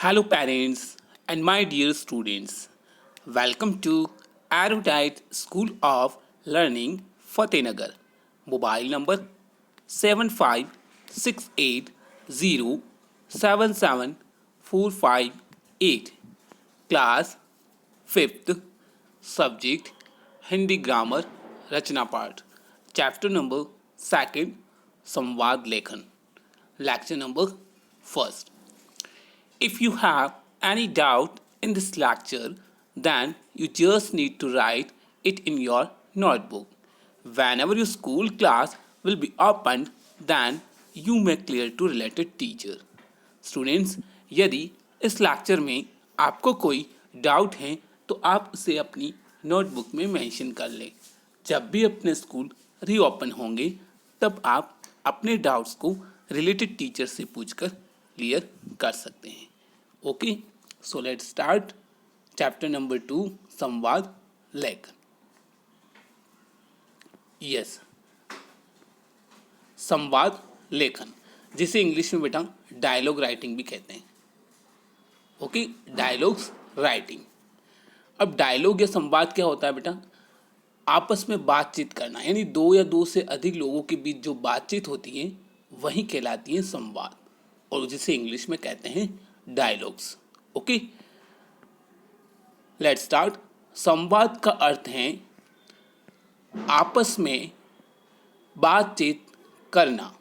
Hello, parents and my dear students. Welcome to Erudite School of Learning, Fatehnagar. Mobile number 75680774458. Class 5th. Subject Hindi Grammar Rachna Part. Chapter number 2nd Samvad Lekhan. Lecture number 1st. If you have any doubt in this lecture, then you just need to write it in your notebook. Whenever your school class will be opened, then you may clear to related teacher. Students, यदि इस lecture में आपको कोई doubt है तो आप उसे अपनी नोटबुक में मेंशन कर लें। जब भी अपने स्कूल रीओपन होंगे तब आप अपने डाउट्स को रिलेटेड टीचर से पूछकर क्लियर कर सकते हैं। Okay, so let's start chapter number 2 संवाद लेखन। यस, संवाद लेखन जिसे इंग्लिश में बेटा डायलॉग राइटिंग भी कहते हैं। Okay, dialogues writing. अब डायलॉग या संवाद क्या होता है बेटा? आपस में बातचीत करना, यानी दो या दो से अधिक लोगों के बीच जो बातचीत होती है वही कहलाती है संवाद, और जिसे इंग्लिश में कहते हैं डायलॉग्स। Okay, let's start. संवाद का अर्थ है आपस में बातचीत करना।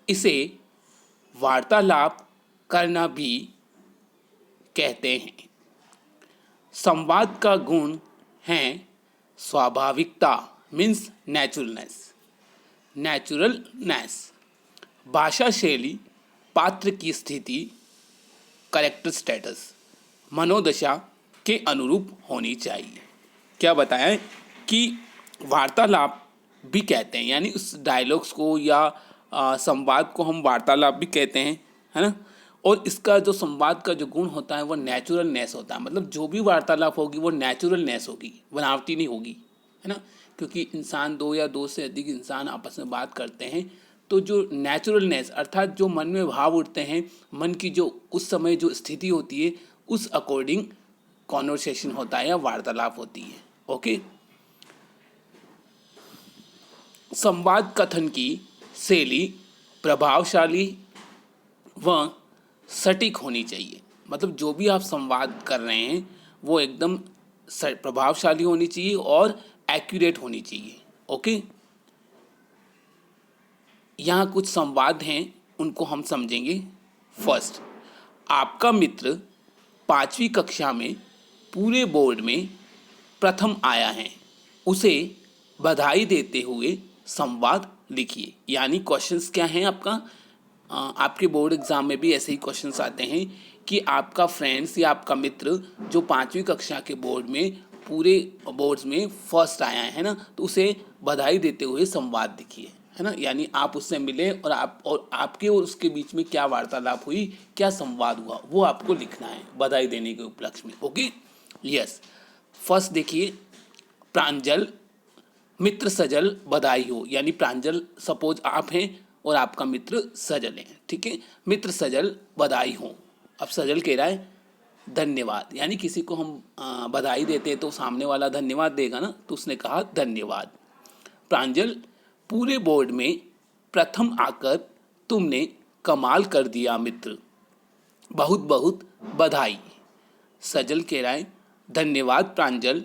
इसे वार्तालाप करना भी कहते हैं। संवाद का गुण है स्वाभाविकता, मीन्स नेचुरलनेस, भाषा शैली, पात्र की स्थिति, करेक्टर स्टेटस, मनोदशा के अनुरूप होनी चाहिए। क्या बताया है कि वार्तालाप भी कहते हैं, यानी उस डायलॉग्स को या संवाद को हम वार्तालाप भी कहते हैं, है ना। और इसका जो संवाद का जो गुण होता है वो नेचुरलनेस होता है, मतलब जो भी वार्तालाप होगी वो नेचुरलनेस होगी, बनावटी नहीं होगी, है ना। क्योंकि इंसान दो या दो से अधिक इंसान आपस में बात करते हैं तो जो नेचुरलनेस अर्थात जो मन में भाव उठते हैं, मन की जो उस समय जो स्थिति होती है उस अकॉर्डिंग कॉन्वर्सेशन होता है या वार्तालाप होती है। ओके, संवाद कथन की शैली प्रभावशाली व सटीक होनी चाहिए। मतलब जो भी आप संवाद कर रहे हैं वो एकदम प्रभावशाली होनी चाहिए और एक्यूरेट होनी चाहिए। ओके, यहाँ कुछ संवाद हैं उनको हम समझेंगे। फर्स्ट, आपका मित्र 5वीं कक्षा में पूरे बोर्ड में प्रथम आया है, उसे बधाई देते हुए संवाद लिखिए। यानी क्वेश्चंस क्या हैं आपका, आपके बोर्ड एग्जाम में भी ऐसे ही क्वेश्चंस आते हैं कि आपका फ्रेंड्स या आपका मित्र जो 5वीं कक्षा के बोर्ड में पूरे बोर्ड्स में फर्स्ट आया है ना, तो उसे बधाई देते हुए संवाद लिखिए, है ना। यानी आप उससे मिले और आपके और उसके बीच में क्या वार्तालाप हुई, क्या संवाद हुआ, वो आपको लिखना है बधाई देने के उपलक्ष्य में। Okay, yes. फर्स्ट देखिए, प्रांजल मित्र सजल बधाई हो, यानी प्रांजल सपोज आप हैं और आपका मित्र सजल है, ठीक है। मित्र सजल बधाई हो। अब सजल कह रहा है धन्यवाद, यानी किसी को हम बधाई देते हैं तो सामने वाला धन्यवाद देगा ना, तो उसने कहा धन्यवाद। प्रांजल, पूरे बोर्ड में प्रथम आकर तुमने कमाल कर दिया मित्र, बहुत बहुत बधाई। सजल कह रहा है धन्यवाद प्रांजल,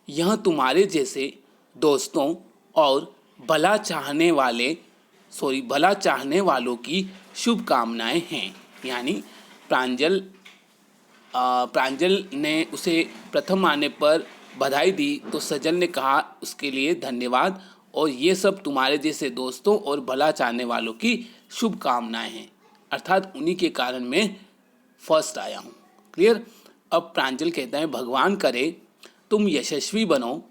यह तुम्हारे जैसे दोस्तों और भला चाहने वालों की शुभकामनाएं हैं। यानी प्रांजल ने उसे प्रथम आने पर बधाई दी तो सजल ने कहा उसके लिए धन्यवाद, और ये सब तुम्हारे जैसे दोस्तों और भला चाहने वालों की शुभकामनाएं हैं, अर्थात उन्हीं के कारण मैं फर्स्ट आया हूँ। क्लियर। अब प्रांजल कहता है भगवान करे तुम यशस्वी बनो,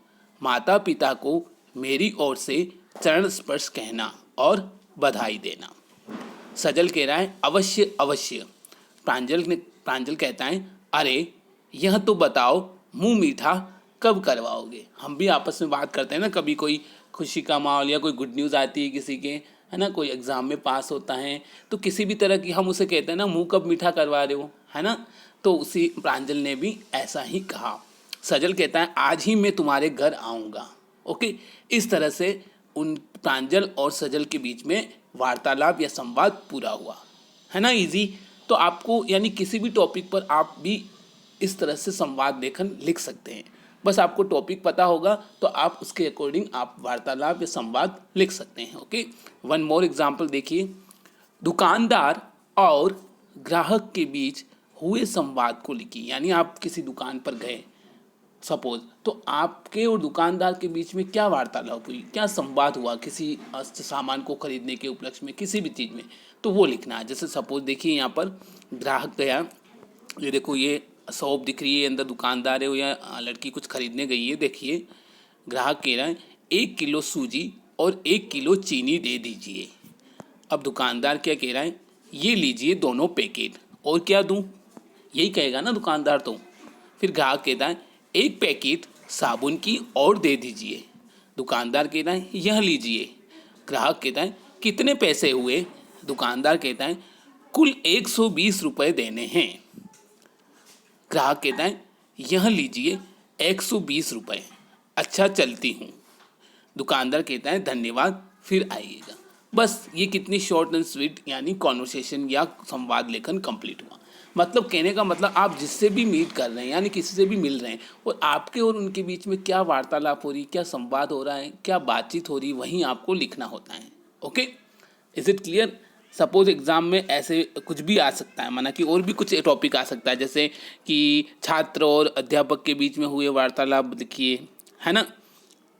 माता पिता को मेरी ओर से चरण स्पर्श कहना और बधाई देना। सजल कह रहा है अवश्य अवश्य। प्रांजल कहता है अरे यह तो बताओ मुंह मीठा कब करवाओगे। हम भी आपस में बात करते हैं ना, कभी कोई खुशी का माहौल या कोई गुड न्यूज़ आती है किसी के, है ना, कोई एग्ज़ाम में पास होता है तो किसी भी तरह की हम उसे कहते हैं ना मुंह कब मीठा करवा रहे हो, है ना। तो उसी प्रांजल ने भी ऐसा ही कहा। सजल कहता है आज ही मैं तुम्हारे घर आऊँगा। ओके, इस तरह से उन प्रांजल और सजल के बीच में वार्तालाप या संवाद पूरा हुआ, है ना। इजी। तो आपको यानी किसी भी टॉपिक पर आप भी इस तरह से संवाद लेखन लिख सकते हैं। बस आपको टॉपिक पता होगा तो आप उसके अकॉर्डिंग आप वार्तालाप या संवाद लिख सकते हैं। ओके, वन मोर एग्जाम्पल देखिए। दुकानदार और ग्राहक के बीच हुए संवाद को लिखिए। यानी आप किसी दुकान पर गए सपोज, तो आपके और दुकानदार के बीच में क्या वार्तालाप हुई, क्या संवाद हुआ किसी सामान को खरीदने के उपलक्ष्य में, किसी भी चीज़ में, तो वो लिखना है। जैसे सपोज देखिए यहाँ पर ग्राहक गया, ये देखो ये शॉप दिख रही है, अंदर दुकानदार है या लड़की कुछ खरीदने गई है। देखिए ग्राहक कह रहा है 1 किलो सूजी और 1 किलो चीनी दे दीजिए। अब दुकानदार क्या कह रहा है, ये लीजिए दोनों पैकेट, और क्या दूं, यही कहेगा ना दुकानदार। तो फिर ग्राहक कहता है 1 पैकेट साबुन की और दे दीजिए। दुकानदार कहता है यह लीजिए। ग्राहक कहता है कितने पैसे हुए। दुकानदार कहता है कुल 120 रुपये देने हैं। ग्राहक कहता है यह लीजिए 120 रुपये। अच्छा चलती हूँ। दुकानदार कहता है धन्यवाद, फिर आइएगा। बस ये कितनी शॉर्ट एंड स्वीट यानी कॉन्वर्सेशन या संवाद लेखन कंप्लीट हुआ। मतलब कहने का मतलब आप जिससे भी मीट कर रहे हैं यानी किसी से भी मिल रहे हैं और आपके और उनके बीच में क्या वार्तालाप हो रही, क्या संवाद हो रहा है, क्या बातचीत हो रही, वहीं आपको लिखना होता है। Okay, is it clear. Suppose exam में ऐसे कुछ भी आ सकता है, माना कि और भी कुछ टॉपिक आ सकता है, जैसे कि छात्र और अध्यापक के बीच में हुए वार्तालाप लिखिए, है ना।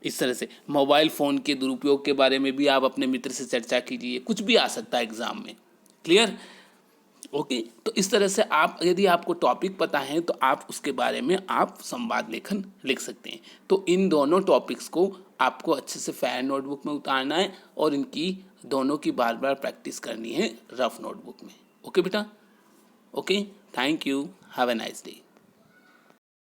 इस तरह से मोबाइल फ़ोन के दुरुपयोग के बारे में भी आप अपने मित्र से चर्चा कीजिए, कुछ भी आ सकता है एग्ज़ाम में। क्लियर। ओके, तो इस तरह से आप यदि आपको टॉपिक पता है तो आप उसके बारे में आप संवाद लेखन लिख सकते हैं। तो इन दोनों टॉपिक्स को आपको अच्छे से फेयर नोटबुक में उतारना है और इनकी दोनों की बार बार प्रैक्टिस करनी है रफ नोटबुक में। ओके बेटा, okay, thank you, have a nice day.